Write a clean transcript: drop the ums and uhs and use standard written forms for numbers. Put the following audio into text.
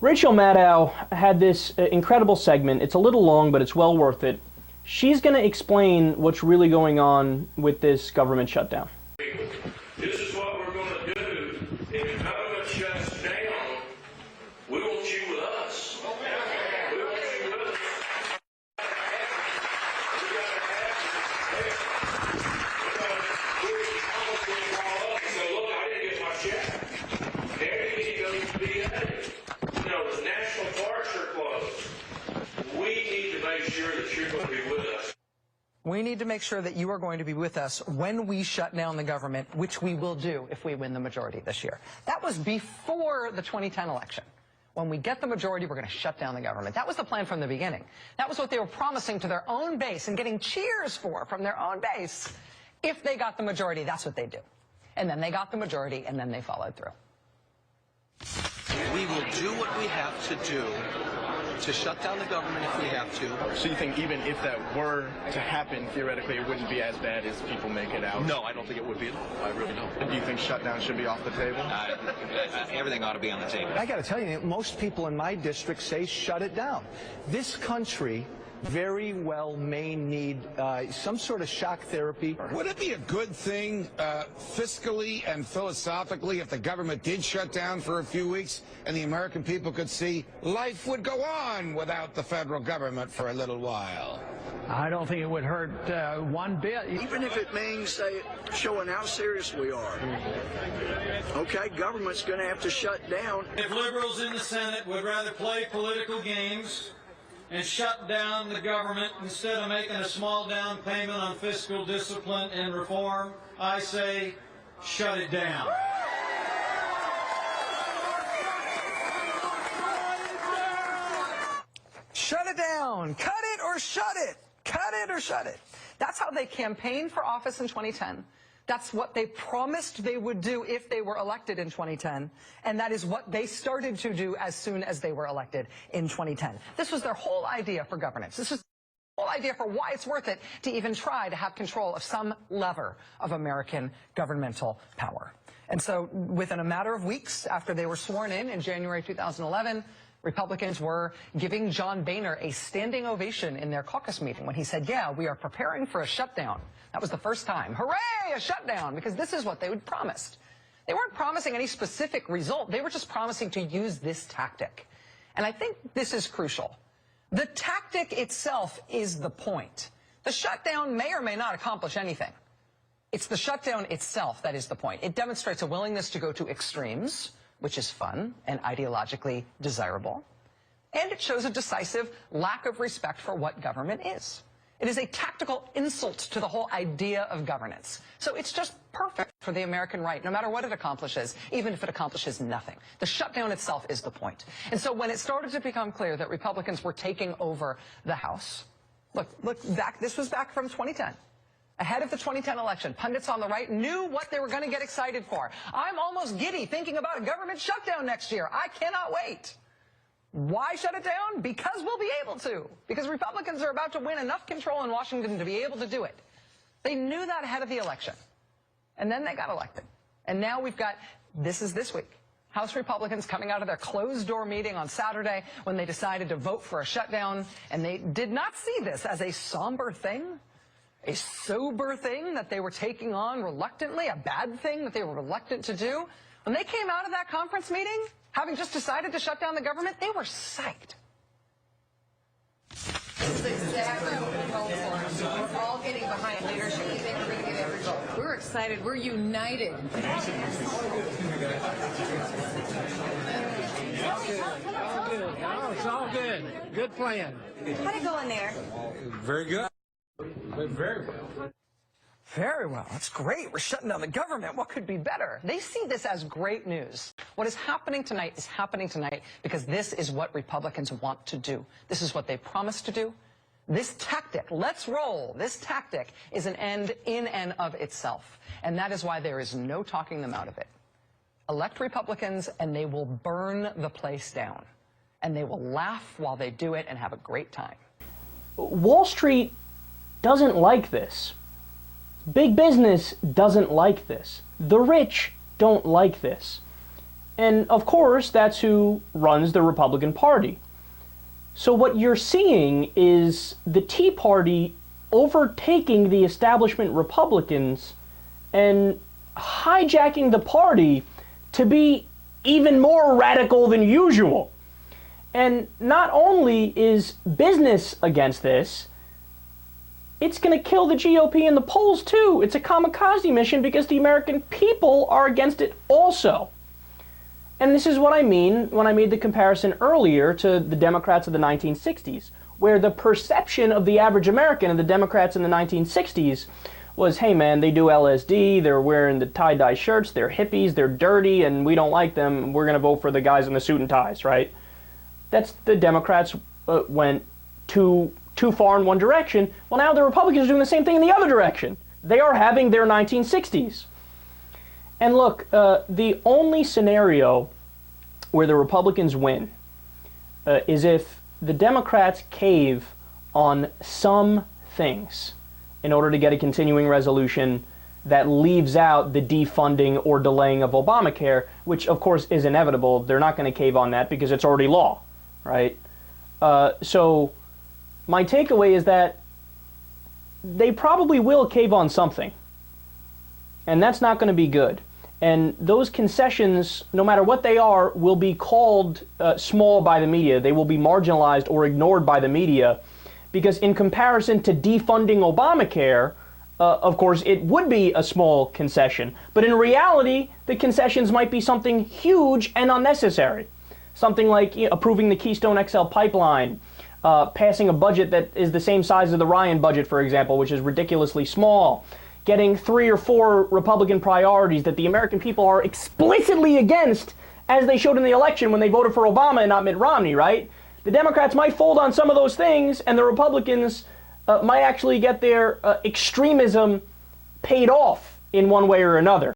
Rachel Maddow had this incredible segment. It's a little long, but it's well worth it. She's going to explain what's really going on with this government shutdown. This is what we're going to do. If the government shuts down, we want you with us. We want you with us. So look, I didn't get my check. Everything goes to be added. You know, the national parks are closed. We need to make sure that you're going to be with us. We need to make sure that you are going to be with us when we shut down the government, which we will do if we win the majority this year. That was before the 2010 election. When we get the majority, we're going to shut down the government. That was the plan from the beginning. That was what they were promising to their own base and getting cheers for from their own base. If they got the majority, that's what they do. And then they got the majority, and then they followed through. We will do what we have to do to shut down the government if we have to. So you think even if that were to happen, theoretically, it wouldn't be as bad as people make it out? No, I don't think it would be. I really don't. Do you think shutdown should be off the table? Everything ought to be on the table. I got to tell you, most people in my district say shut it down. This country very well may need some sort of shock therapy. Would it be a good thing fiscally and philosophically if the government did shut down for a few weeks and the American people could see life would go on without the federal government for a little while? I don't think it would hurt one bit. Even if it means showing how serious we are. Okay, government's going to have to shut down. If liberals in the Senate would rather play political games and shut down the government instead of making a small down payment on fiscal discipline and reform, I say shut it down. Shut it down. Cut it or shut it. Cut it or shut it. That's how they campaigned for office in 2010. That's what they promised they would do if they were elected in 2010. And that is what they started to do as soon as they were elected in 2010. This was their whole idea for governance. This is the whole idea for why it's worth it to even try to have control of some lever of American governmental power. And so within a matter of weeks after they were sworn in January 2011, Republicans were giving John Boehner a standing ovation in their caucus meeting when he said, yeah, we are preparing for a shutdown. That was the first time. Hooray, a shutdown, because this is what they had promised. They weren't promising any specific result. They were just promising to use this tactic. And I think this is crucial. The tactic itself is the point. The shutdown may or may not accomplish anything. It's the shutdown itself that is the point. It demonstrates a willingness to go to extremes, which is fun and ideologically desirable. And it shows a decisive lack of respect for what government is. It is a tactical insult to the whole idea of governance. So it's just perfect for the American right, no matter what it accomplishes, even if it accomplishes nothing. The shutdown itself is the point. And so when it started to become clear that Republicans were taking over the House, look back, this was back from 2010. Ahead of the 2010 election, pundits on the right knew what they were going to get excited for. I'm almost giddy thinking about a government shutdown next year. I cannot wait. Why shut it down? Because we'll be able to. Because Republicans are about to win enough control in Washington to be able to do it. They knew that ahead of the election. And then they got elected. And now we've got, this week, House Republicans coming out of their closed-door meeting on Saturday when they decided to vote for a shutdown. And they did not see this as a somber thing, a sober thing that they were taking on reluctantly, a bad thing that they were reluctant to do. When they came out of that conference meeting, having just decided to shut down the government, they were psyched. This is exactly what we called for. We're all getting behind leadership. We think we're going to get every vote. We're excited. We're united. It's all good. Good plan. How'd it go in there? Very good. Very well. Very well. That's great. We're shutting down the government. What could be better? They see this as great news. What is happening tonight is happening tonight because this is what Republicans want to do. This is what they promised to do. This tactic, let's roll, this tactic is an end in and of itself. And that is why there is no talking them out of it. Elect Republicans and they will burn the place down. And they will laugh while they do it and have a great time. Wall Street doesn't like this. Big business doesn't like this. The rich don't like this. And of course, that's who runs the Republican Party. So what you're seeing is the Tea Party overtaking the establishment Republicans and hijacking the party to be even more radical than usual. And not only is business against this, it's going to kill the GOP in the polls too. It's a kamikaze mission because the American people are against it also. And this is what I mean when I made the comparison earlier to the Democrats of the 1960s, where the perception of the average American of the Democrats in the 1960s was, hey man, they do LSD, they're wearing the tie-dye shirts, they're hippies, they're dirty, and we don't like them, we're going to vote for the guys in the suit and ties, right? That's the Democrats went too far in one direction. Well, now the Republicans are doing the same thing in the other direction. They are having their 1960s. And look, the only scenario where the Republicans win is if the Democrats cave on some things in order to get a continuing resolution that leaves out the defunding or delaying of Obamacare, which of course is inevitable. They're not going to cave on that because it's already law, right? So my takeaway is that they probably will cave on something, and that's not going to be good. And those concessions, no matter what they are, will be called small by the media. They will be marginalized or ignored by the media because in comparison to defunding Obamacare, of course, it would be a small concession. But in reality, the concessions might be something huge and unnecessary. Something like approving the Keystone XL pipeline, passing a budget that is the same size as the Ryan budget, for example, which is ridiculously small. Getting 3 or 4 Republican priorities that the American people are explicitly against, as they showed in the election when they voted for Obama and not Mitt Romney, right? The Democrats might fold on some of those things, and the Republicans might actually get their extremism paid off in one way or another.